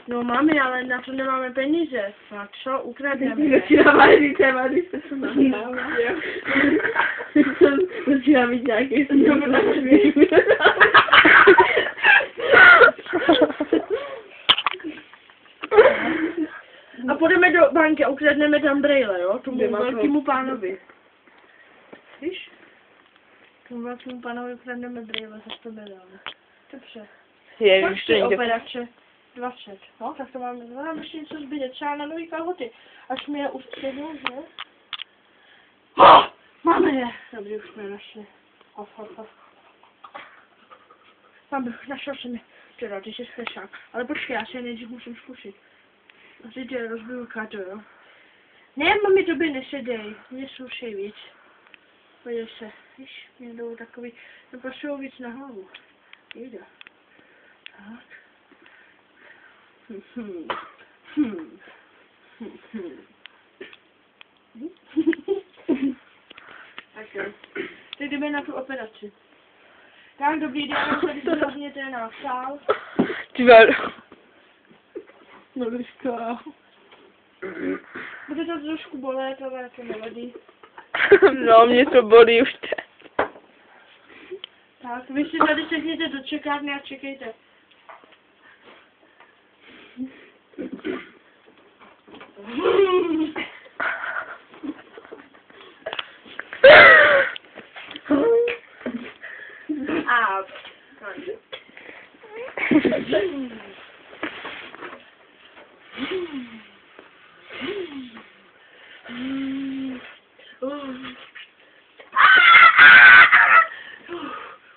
No mami, ale na to nemáme peníze. Na co? Ukradneme. Začíná více, když se to nastává. Začíná mít nějaký A půjdeme do banky a ukradneme tam brejle, jo? Tomu velkému pánovi. Víš? Tomu velkému pánovi ukradneme brejle za 100 milionů. Dobře. Kolik ty operace? 20. No, tak to máme ještě něco zbyde. Třeba na nový kalhoty. Až mi je ustředil, že? Máme je! Dobře, už jsme je našli. Našel jsem je. Včera, ty jsi fešák. Ale počkej, já se nejdřív musím zkusit. A teď je rozbiju kartu, jo? Ne, mami, to by nesedej. Mně slušej víc. Podívej se. Víš, mě jdou takový... To potřebuji víc na hlavu. Jde. Tak. Tak jo. Teď jdeme na tu operaci. Tak, dobrý den, tady se zavněte na sál. Novička. Bude to trošku bolet, ale to nevadí. No, mě to bolí už teď. Tak, vy si tady sekněte do čekárny a čekejte. A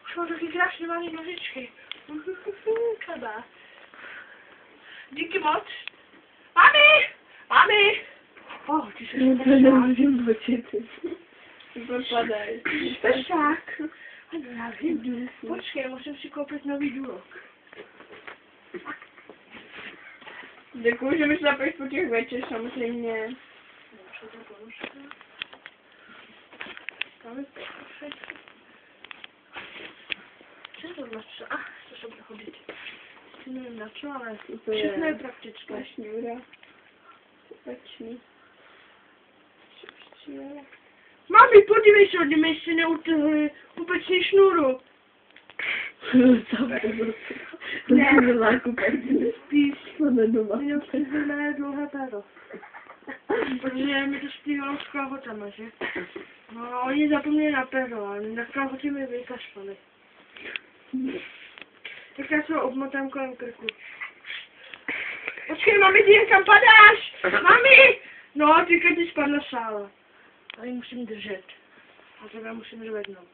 už mám taky krásně malé nožičky. Třeba. Díky moc. Mami! Mami! Ty jsi nemůžím počítat. Propadají. Pešák. Já vím. Počkej, musím si koupit nový důlok. Děkuji, že mi šlapeš po těch večer, samozřejmě. Co je to na co? To se bude chodit. Nevím na co, ale všechno je praktické. Šňůra. Pečný. Mami, podívej se, kdyby ještě neutrhli upečný šnůru. Ne, zákupec. Spíš. Máme doma. Měl jsi znamená dlouhé péro. Protože mi to splývalo s kalhotama, že? No, oni zapomněli na péro, ale na kalhoty mi vykašpali. Tak já se ho obmotám kolem krku. Počkej, mami, ty kam padáš? Mami! No, teďka ty spadla sála. A ji musím držet. A tebe musím zvednout.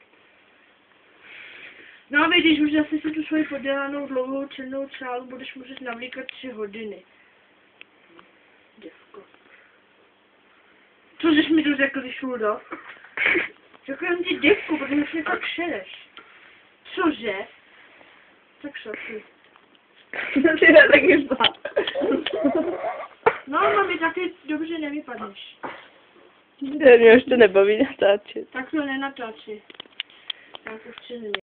No, vidíš, už zase si tu svoji podělanou dlouhou černou sálu budeš muset navlíkat 3 hodiny. Děvko. Co jsi mi tu řekl, ty šuldo? Řekl jsem ti děvku, protože mě tak šereš. Cože? Tak šoky. Ty ne taky spát. No, mami, taky dobře nevypadneš. Mě už to nebaví natáčet. Tak to nenatáči. Tak už si